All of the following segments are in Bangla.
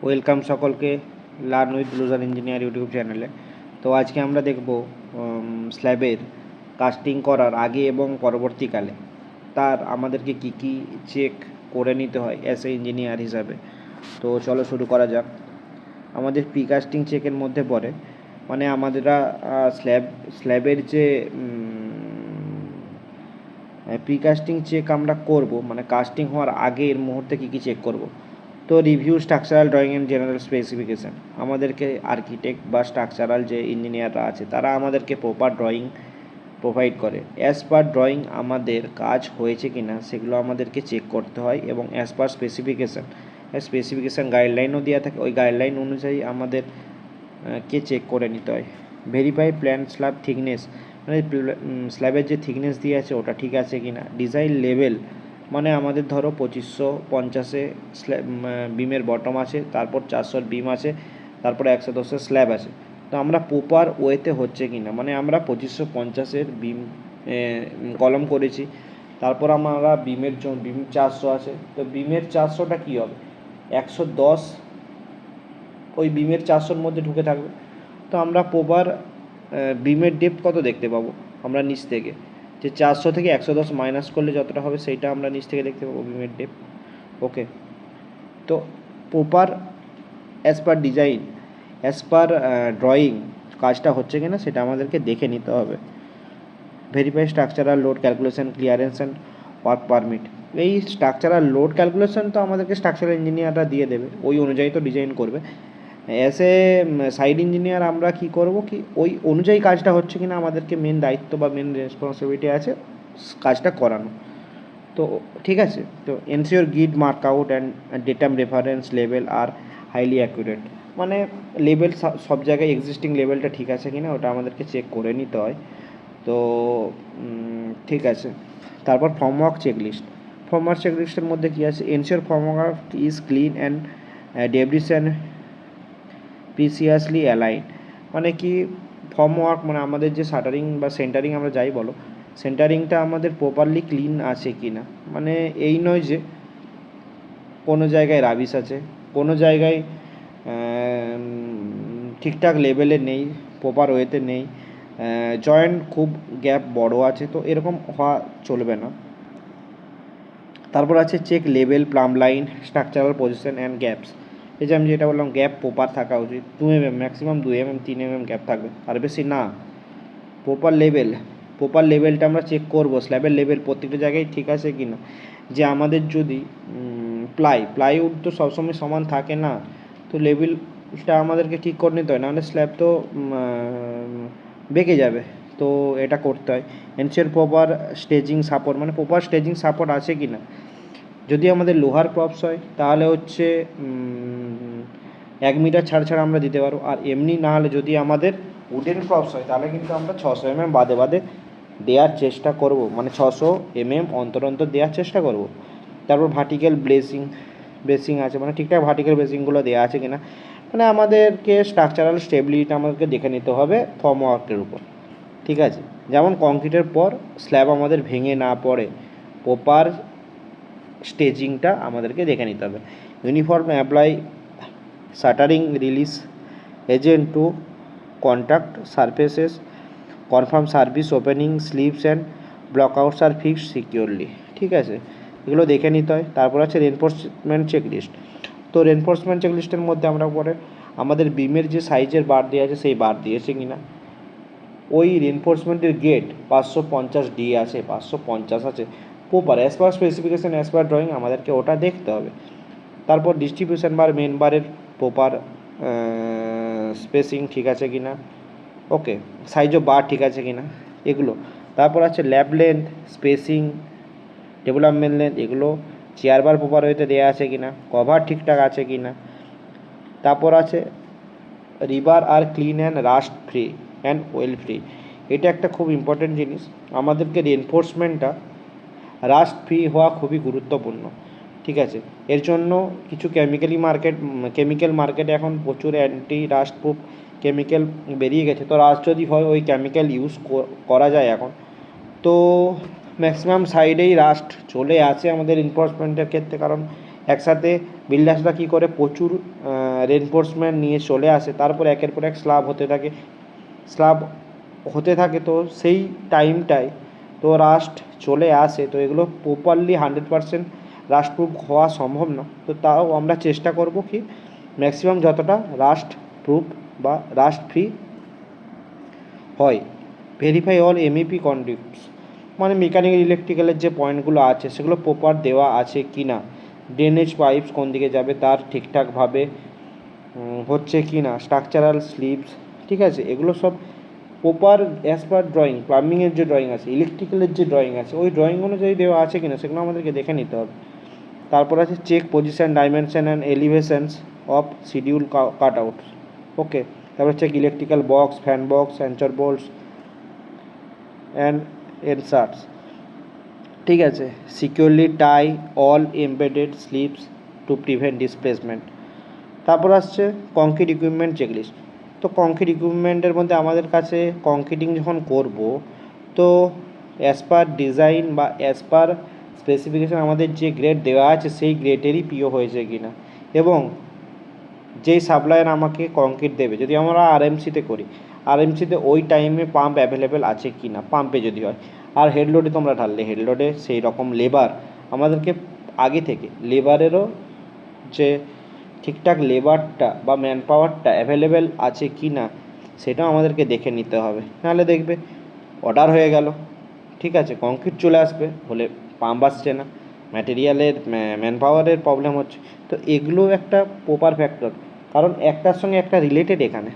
ওয়েলকাম সকলকে লার্ন উইথ ব্লুজার ইঞ্জিনিয়ার ইউটিউব চ্যানেলে। তো আজকে আমরা দেখব স্ল্যাবের কাস্টিং করার আগে এবং পরবর্তীকালে তার আমাদেরকে কি কি চেক করে নিতে হয় অ্যাজ এ ইঞ্জিনিয়ার হিসাবে। তো চলো শুরু করা যাক। আমাদের প্রি কাস্টিং চেকের মধ্যে পড়ে মানে আমাদেরা স্ল্যাবের যে প্রি কাস্টিং চেক আমরা করব, মানে কাস্টিং হওয়ার আগের মুহূর্তে কী কী চেক করব। তো review structural drawing and general specification, আমাদেরকে আর্কিটেক্ট বা স্ট্রাকচারাল যে ইঞ্জিনিয়াররা আছে তারা আমাদেরকে প্রপার ড্রয়িং প্রোভাইড করে। অ্যাজ পার ড্রয়িং আমাদের কাজ হয়েছে কি না সেগুলো আমাদেরকে চেক করতে হয়, এবং অ্যাজ পার স্পেসিফিকেশান গাইডলাইনও দেওয়া থাকে, ওই গাইডলাইন অনুযায়ী আমাদের কে চেক করে নিতে হয়। ভেরিফাই প্ল্যান স্ল্যাব থিকনেস, মানে স্ল্যাবের যে থিকনেস দিয়ে আছে ওটা ঠিক আছে কি না। ডিজাইন লেভেল, মানে আমাদের ধরো 2550 স্ল্যাব বিমের বটম আছে, তারপর 400 বিম আছে, তারপর 110 স্ল্যাব আছে। তো আমরা প্রপার ওয়েতে হচ্ছে কি না, মানে আমরা 2550 বিম কলম করেছি, তারপর আমরা বিমের জন্য বিম 400 আছে, তো বিমের 400টা কী হবে, 110 ওই বিমের 400-র মধ্যে ঢুকে থাকবে। তো আমরা প্রপার বিমের ডেপথ কত দেখতে পাবো আমরা নিচ থেকে, যে 400 থেকে 110 মাইনাস করলে যতটা হবে সেইটা আমরা নিচ থেকে দেখতে পাবো বিমের ডেপথ। ওকে, তো proper as per design, as per drawing কাজটা হচ্ছে কিনা সেটা আমাদেরকে দেখে নিতে হবে। Verify structural load calculation clearance and work permit. এই স্ট্রাকচারাল লোড ক্যালকুলেশন তো আমাদেরকে স্ট্রাকচারাল ইঞ্জিনিয়াররা দিয়ে দেবে, ওই অনুযায়ী তো ডিজাইন করবে। অ্যাজ এ সাইড ইঞ্জিনিয়ার আমরা কি করব, কি ওই অনুযায়ী কাজটা হচ্ছে কিনা আমাদেরকে মেন দায়িত্ব বা মেন রেসপন্সিবিলিটি আছে কাজটা করানো। তো ঠিক আছে, তো ensure গিড mark out and datum reference level are highly accurate, মানে লেভেল সব জায়গায় এক্সিস্টিং লেভেলটা ঠিক আছে কিনা ওটা আমাদেরকে চেক করে নিতে হয়। তো ঠিক আছে, তারপর ফর্মওয়ার্ক চেকলিস্ট। ফর্মওয়ার্ক চেকলিস্টের মধ্যে কী আছে, ensure formwork is clean and debris and প্রিসিয়াসলি align, মানে কি ফর্মওয়ার্ক মানে আমাদের যে শাটারিং বা সেন্টারিং আমরা যাই বলো, সেন্টারিংটা আমাদের প্রপারলি ক্লিন আছে কি না, মানে এই নয় যে কোনো জায়গায় রাবিশ আছে, কোনো জায়গায় ঠিকঠাক লেভেলে নেই, প্রপার ওয়েতে নেই, জয়েন্ট খুব গ্যাপ বড় আছে, তো এরকম হওয়া চলবে না। তারপর আছে check level plumb line structural position and gaps. এই যে আমি যেটা বললাম গ্যাপ প্রপার থাকা উচিত, 2 mm maximum 2 mm 3 mm gap থাকবে, আর বেশি না। প্রপার লেভেলটা আমরা চেক করব, স্ল্যাবের লেভেল প্রত্যেকটা জায়গায় ঠিক আছে কি না। যে আমাদের যদি প্লাইউড তো সবসময় সমান থাকে না, তো লেভেলটা আমাদেরকে ঠিক করে নিতে হয়, নাহলে স্ল্যাব তো বেঁকে যাবে, তো এটা করতে হয়। এনসিওর প্রপার স্টেজিং সাপোর্ট, মানে প্রপার স্টেজিং সাপোর্ট আছে কি না। যদি আমাদের লোহার প্রপস হয় তাহলে হচ্ছে 1 মিটার ছাড়া আমরা দিতে পারবো, আর এমনি না হলে যদি আমাদের উডেন প্রপস হয় তাহলে কিন্তু আমরা 600 mm বাদে দেওয়ার চেষ্টা করব, মানে 600 mm অন্তর দেওয়ার চেষ্টা করব। তারপর ভার্টিক্যাল ব্রেসিং আছে, মানে ঠিকঠাক ভার্টিক্যাল ব্রেসিংগুলো দেওয়া আছে কিনা, মানে আমাদেরকে স্ট্রাকচারাল স্টেবিলিটি আমাদেরকে দেখে নিতে হবে ফর্মওয়ার্কের উপর। ঠিক আছে, যেমন কংক্রিটের পর স্ল্যাব আমাদের ভেঙে না পড়ে, প্রপার স্টেজিংটা আমাদেরকে দেখে নিতে হবে। Uniform apply shuttering release agent to contact surfaces, confirm service opening slips and blockouts are fixed securely. ঠিক আছে, এগুলো দেখে নিতে হয়। তারপর আছে রেনফোর্সমেন্ট চেকলিস্ট। তো রেনফোর্সমেন্ট চেকলিস্টের মধ্যে আমরা পরে আমাদের বিমের যে সাইজের বার দেওয়া আছে সেই বার দিয়েছে কি না, ওই রেনফোর্সমেন্টের গেট 550 ডি আছে, 550 আছে, proper as per specification as per drawing আমাদেরকে ওটা দেখতে হবে। তারপর ডিস্ট্রিবিউশন বার মেন বারের প্রপার স্পেসিং ঠিক আছে কি না, ওকে, সাইজ অফ বার ঠিক আছে কি না, এগুলো। তারপর আছে lab length spacing development length, এগুলো চেয়ার বার প্রপার ওয়েতে দেওয়া আছে কি না, কভার ঠিকঠাক আছে কি না। তারপর আছে rebar are clean and rust free and oil free, এটা একটা খুব ইম্পর্টেন্ট জিনিস, আমাদেরকে রেনফোর্সমেন্টটা রাস্ট ফ্রি হওয়া খুবই গুরুত্বপূর্ণ। ঠিক আছে, এর জন্য কিছু কেমিক্যাল মার্কেটে এখন প্রচুর অ্যান্টি রাস্ট প্রুফ কেমিক্যাল বেরিয়ে গেছে, তো রাস্ট যদি হয় ওই কেমিক্যাল ইউজ করা যায় এখন। তো ম্যাক্সিমাম সাইডেই রাস্ট চলে আসে আমাদের এনফোর্সমেন্টের ক্ষেত্রে, কারণ একসাথে বিল্ডার্সরা কী করে প্রচুর রেনফোর্সমেন্ট নিয়ে চলে আসে, তারপর একের পর এক স্ল্যাব হতে থাকে তো সেই টাইমটায় তো রাস্ট চলে আসে। তো এগুলো প্রপারলি 100% রাস্ট প্রুফ হওয়া সম্ভব না, তো তাও আমরা চেষ্টা করব কি ম্যাক্সিমাম যতটা রাস্ট প্রুফ বা রাস্ট ফ্রি হয়। ভেরিফাই অল এমইপি কন্ডিউটস, মানে মেকানিক্যাল ইলেকট্রিক্যালের যে পয়েন্টগুলো আছে সেগুলো প্রপার দেওয়া আছে কি না, ড্রেনেজ পাইপস কোন দিকে যাবে তার ঠিকঠাকভাবে হচ্ছে কি না, স্ট্রাকচারাল স্লিপস, ঠিক আছে, এগুলো সব প্রপার অ্যাজ পার ড্রয়িং, প্লাম্বিংয়ের যে ড্রয়িং আছে, ইলেকট্রিক্যালের যে ড্রয়িং আছে, ওই ড্রয়িং অনুযায়ী দেওয়া আছে কি না সেগুলো আমাদেরকে দেখে নিতে হবে। তারপর আছে check position, dimension and elevations of schedule cut out, okay. তারপর check electrical box, fan box, sensor bolts and inserts, ঠিক আছে। Securely tie all embedded slips to prevent displacement. তারপর আসছে কংক্রিট ইকুইপমেন্ট চেকলিস্ট। তো কংক্রিট ইকুইপমেন্টের মধ্যে আমাদের কাছে কংক্রিটিং যখন করব তো অ্যাজ পার ডিজাইন বা অ্যাজ পার স্পেসিফিকেশান আমাদের যে গ্রেড দেওয়া আছে সেই গ্রেডেরই পিও হয়েছে কি না, এবং যেই সাপ্লায়ার আমাকে কংক্রিট দেবে, যদি আমরা আরএমসিতে করি, আরএমসিতে ওই টাইমে পাম্প অ্যাভেলেবেল আছে কি না, পাম্পে যদি হয়, আর হেডলোডে তোমরা ঢাললে হেডলোডে সেই রকম লেবার আমাদেরকে আগে থেকে লেবারেরও যে ঠিকঠাক লেবারটা বা ম্যান পাওয়ারটা অ্যাভেলেবেল আছে কি না সেটাও আমাদেরকে দেখে নিতে হবে। নাহলে দেখবে অর্ডার হয়ে গেল, ঠিক আছে, কংক্রিট চলে আসবে বলে পাম্প আসছে না, ম্যাটেরিয়ালের ম্যান পাওয়ারের প্রবলেম হচ্ছে। তো এগুলো একটা প্রপার ফ্যাক্টর, কারণ একটার সঙ্গে একটা রিলেটেড এখানে,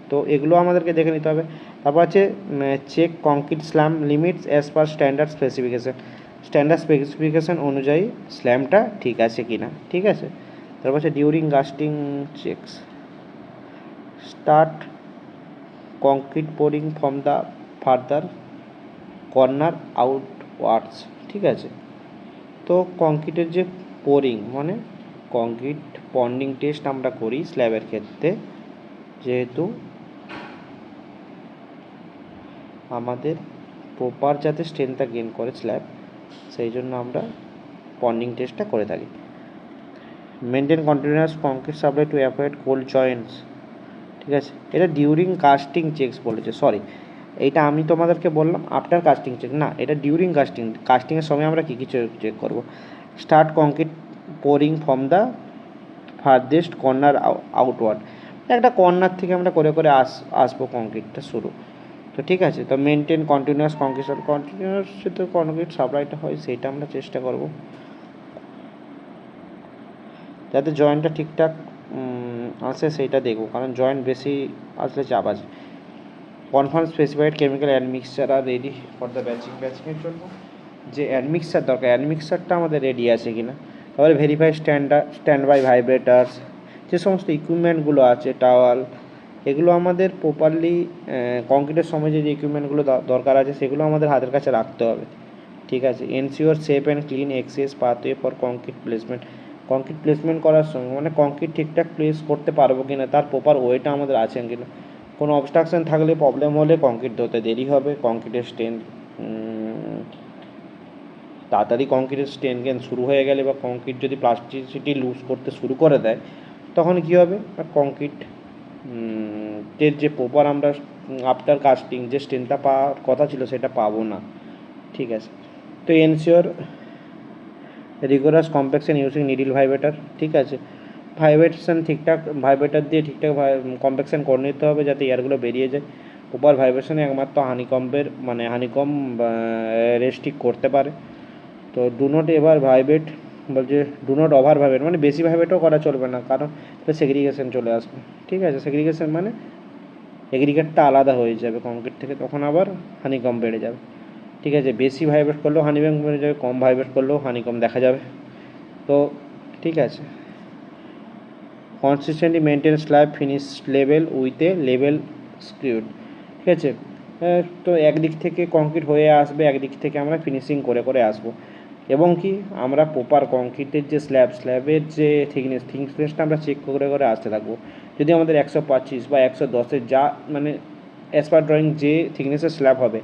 তো এগুলো আমাদেরকে দেখে নিতে হবে। তারপর আছে check concrete slump limits as per standard specification অনুযায়ী স্ল্যামটা ঠিক আছে কি না, ঠিক আছে। তারপর আছে during casting checks, start concrete pouring from the farther corner outwards, ঠিক আছে। তো কংক্রিটের যে পোরিং মানে কংক্রিট পন্ডিং টেস্ট আমরা করি স্ল্যাবের ক্ষেত্রে, যেহেতু আমাদের প্রপার যাতে স্ট্রেংথটা গেইন করে স্ল্যাব, সেই জন্য আমরা পন্ডিং টেস্টটা করে থাকি। Maintain continuous concrete supply to avoid cold Joints, ঠিক আছে। এটা ডিউরিং কাস্টিং চেকস বলেছে, সরি এইটা আমি তোমাদেরকে বললাম আফটার কাস্টিং চেক, না এটা ডিউরিং কাস্টিংয়ের সময় আমরা কী কী চেক করব। Start concrete pouring from the farthest corner outward, একটা কর্নার থেকে আমরা করে করে আসবো কংক্রিটটা শুরু, তো ঠিক আছে। তো মেনটেন কন্টিনিউয়াস তো কংক্রিট সাপ্লাইটা হয় সেইটা আমরা চেষ্টা করব, যাতে জয়েন্টটা ঠিকঠাক আসে সেইটা দেখব, কারণ জয়েন্ট বেশি আসলে চাপ আছে। Confirm specified chemical admixture are ready for the ব্যাচিংয়ের জন্য যে অ্যাডমিক্সচার দরকার, অ্যাডমিক্সচারটা আমাদের রেডি আছে কিনা। তারপরে ভেরিফাই স্ট্যান্ড বাই ভাইব্রেটার্স, যে সমস্ত ইকুইপমেন্টগুলো আছে, টাওয়াল, এগুলো আমাদের প্রপারলি কংক্রিটের সময় যে ইকুইপমেন্টগুলো দরকার আছে সেগুলো আমাদের হাতের কাছে রাখতে হবে, ঠিক আছে। Ensure safe and clean access pathway for concrete placement করার সময় মানে কংক্রিট ঠিকঠাক প্লেস করতে পারবো কিনা, তার প্রপার ওয়েটা আমাদের আছে কিনা। কোনো অবস্ট্রাকশন থাকলে, প্রবলেম হলে কংক্রিট ধরতে দেরি হবে, কংক্রিটের স্ট্রেন তাড়াতাড়ি কংক্রিটের স্ট্রেন গেন শুরু হয়ে গেলে বা কংক্রিট যদি প্লাস্টিসিটি লুজ করতে শুরু করে দেয় তখন কী হবে, কংক্রিট এর যে প্রপার আমরা আফটার কাস্টিং যে স্ট্রেনটা পাওয়ার কথা ছিল সেটা পাবো না, ঠিক আছে। তো ensure rigorous compaction using needle vibrator, ঠিক আছে, ভাইব্রেটার দিয়ে ঠিকঠাক কম্প্যাকশন করে নিতে হবে যাতে এয়ারগুলো বেরিয়ে যায়। প্রপার ভাইব্রেশনে একমাত্র হানিকম রেস্ট্রিক্ট করতে পারে। তো ডু নট এভার ভাইব্রেট বলছে, ডু নট ওভার ভাইব্রেট মানে বেশি ভাইব্রেটও করা চলবে না, কারণ সেগ্রিগেশন চলে আসবে, ঠিক আছে। সেগ্রিগেশন মানে এগ্রিগেটটা আলাদা হয়ে যাবে কংক্রিট থেকে, তখন আবার হানিকম বেড়ে যাবে, ঠিক আছে। বেশি ভাইব্রেট করলেও হানিকম বেড়ে যাবে, কম ভাইব্রেট করলেও হানিকম দেখা যাবে, তো ঠিক আছে। Consistently maintain slab finish level with a level screed, ঠিক আছে। তো একদিক থেকে কংক্রিট হয়ে আসবে, একদিক থেকে আমরা ফিনিশিং করে করে আসবো, এবং কি আমরা প্রপার কংক্রিটের যে স্ল্যাবের যে থিকনেসটা আমরা চেক করে করে আসতে থাকবো। যদি আমাদের 125 বা 110-এর যা মানে অ্যাজ পার ড্রয়িং যে থিকনেসের স্ল্যাব হবে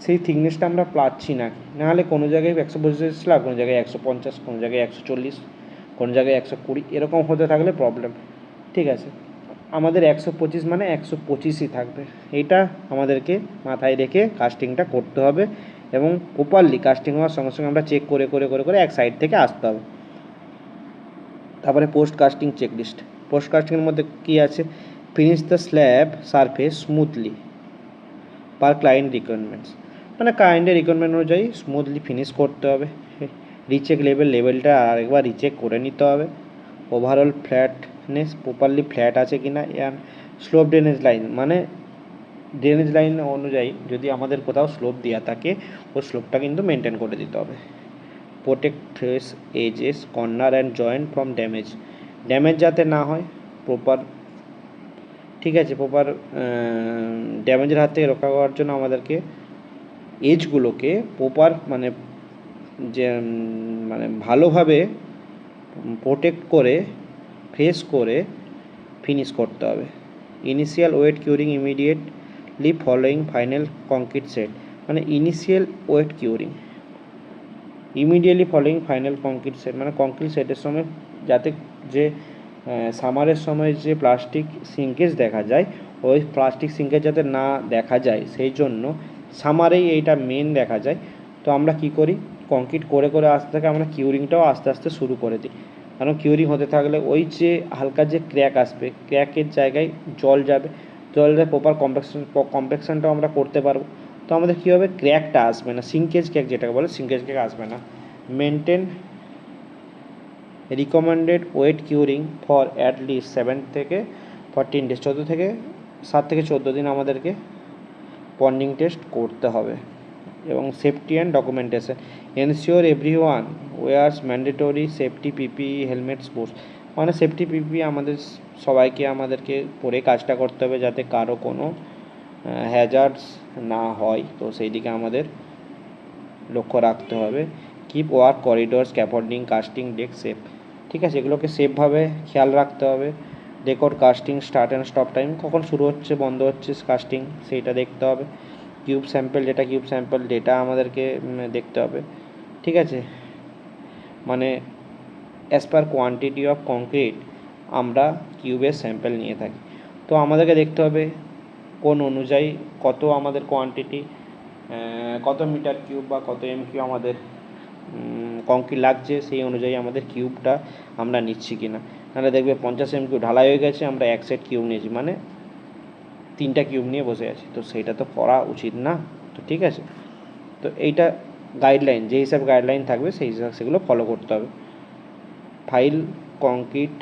সেই থিকনেসটা আমরা পাচ্ছি না, নাহলে কোনো জায়গায় 125 স্ল্যাব, কোনো জায়গায় 150, কোনো জায়গায় 140, কোন জায়গায় 120 এরকম হতে থাকলে প্রবলেম। ঠিক আছে, আমাদের 125 মানে 125ই থাকবে, এইটা আমাদেরকে মাথায় রেখে কাস্টিংটা করতে হবে এবং প্রপারলি কাস্টিং হওয়ার সঙ্গে সঙ্গে আমরা চেক করে করে করে করে এক সাইড থেকে আসতে হবে। তারপরে পোস্ট কাস্টিং চেকলিস্ট। পোস্ট কাস্টিংয়ের মধ্যে কী আছে? Finish the slab surface smoothly per client requirements, মানে ক্লায়েন্টের রিকোয়ারমেন্ট অনুযায়ী স্মুথলি ফিনিশ করতে হবে। রিচেক লেভেলটা আরেকবার রিচেক করে নিতে হবে। ওভারঅল ফ্ল্যাটনেস প্রপারলি ফ্ল্যাট আছে কি না। অ্যান্ড স্লোপ ড্রেনেজ লাইন, মানে ড্রেনেজ লাইন অনুযায়ী যদি আমাদের কোথাও স্লোপ দেওয়া থাকে ওই স্লোপটা কিন্তু মেনটেন করে দিতে হবে। Protect face edges corner and joint from damage যাতে না হয় প্রপার। ঠিক আছে, প্রপার ড্যামেজের হাত থেকে রক্ষা করার জন্য আমাদেরকে এজগুলোকে প্রপার মানে যে মানে ভালোভাবে প্রোটেক্ট করে ফেস করে ফিনিশ করতে হবে। Initial wet curing immediately following final concrete set, মানে initial wet curing immediately following final concrete set, মানে কংক্রিট সেটের সময় যাতে যে সামারের সময় যে প্লাস্টিক সিঙ্কেজ দেখা যায় ওই প্লাস্টিক সিঙ্কেজ যাতে না দেখা যায় সেই জন্য সামারেই এইটা মেন দেখা যায়। তো আমরা কি করি, কংক্রিট করে করে আসতে থাকে আমরা কিউরিংটাও আস্তে আস্তে শুরু করে দিই, কারণ কিউরিং হতে থাকলে ওই যে হালকা যে ক্র্যাক আসবে ক্র্যাকের জায়গায় জল যাবে, প্রপার কম্প্যাকশনটাও আমরা করতে পারবো। তো আমাদের কী হবে, ক্র্যাকটা আসবে না, সিঙ্কেজ ক্র্যাক যেটাকে বলে সিঙ্কেজ ক্র্যাক আসবে না। Maintain recommended wet curing for at least 7 থেকে 14 ডেজ, 7 থেকে 14 দিন আমাদেরকে বন্ডিং টেস্ট করতে হবে। এবং safety and documentation, ensure everyone wears mandatory safety PPE helmets boots, মানে সেফটি পিপিই আমাদেরকে পরে কাজটা করতে হবে যাতে কারো কোনো হ্যাজার্ডস না হয়, তো সেই দিকে আমাদের লক্ষ্য রাখতে হবে। Keep work corridor scaffolding casting deck safe, ঠিক আছে, এগুলোকে সেফভাবে খেয়াল রাখতে হবে। Record casting start and stop time, কখন শুরু হচ্ছে বন্ধ হচ্ছে কাস্টিং সেইটা দেখতে হবে। কিউব স্যাম্পল ডেটা আমাদেরকে দেখতে হবে। ঠিক আছে, মানে as per quantity of concrete আমরা কিউবের স্যাম্পল নিয়ে থাকি, তো আমাদেরকে দেখতে হবে কোন অনুযায়ী কত আমাদের কোয়ান্টিটি, কত মিটার কিউব বা কত কিউ আমাদের কংক্রিট লাগছে, সেই অনুযায়ী আমাদের কিউবটা আমরা নিচ্ছি কি না। নাহলে দেখবে 50 কিউ ঢালাই হয়ে গেছে, আমরা এক সেট কিউব নিয়েছি মানে 3টা কিউব নিয়ে বসে আছি, তো সেইটা তো করা উচিত না। তো ঠিক আছে, তো এইটা গাইডলাইন, যে হিসাবে গাইডলাইন থাকবে সেই হিসাবে সেগুলো ফলো করতে হবে। File concrete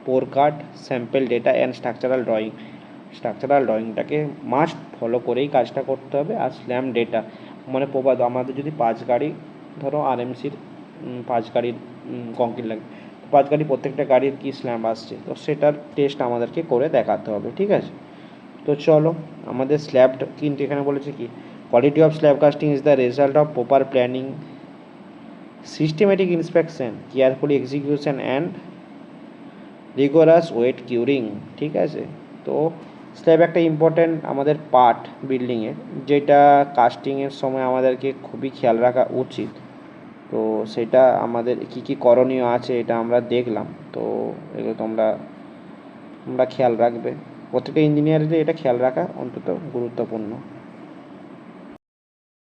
pour cut sample data and structural ড্রয়িংটাকে মাস্ট ফলো করেই কাজটা করতে হবে। আর স্ল্যাম ডেটা, মানে আমাদের যদি 5 গাড়ি ধরো আরএমসির 5 গাড়ির কংক্রিট লাগে, 5 গাড়ি প্রত্যেকটা গাড়ির কী স্ল্যাম আসছে তো সেটার টেস্ট আমাদেরকে করে দেখাতে হবে। ঠিক আছে, তো চলো আমাদের স্ল্যাব কিন্তু এখানে বলেছে কি, quality of slab casting is the result of proper planning, systematic inspection, carefully execution and rigorous wet curing. ঠিক আছে, তো স্ল্যাব একটা ইম্পর্ট্যান্ট আমাদের পার্ট বিল্ডিংয়ের, যেটা কাস্টিংয়ের সময় আমাদেরকে খুবই খেয়াল রাখা উচিত। তো সেটা আমাদের কী কী করণীয় আছে এটা আমরা দেখলাম, তো এগুলো তোমরা খেয়াল রাখবে, প্রত্যেকটা ইঞ্জিনিয়ারদের এটা খেয়াল রাখা অন্তত গুরুত্বপূর্ণ।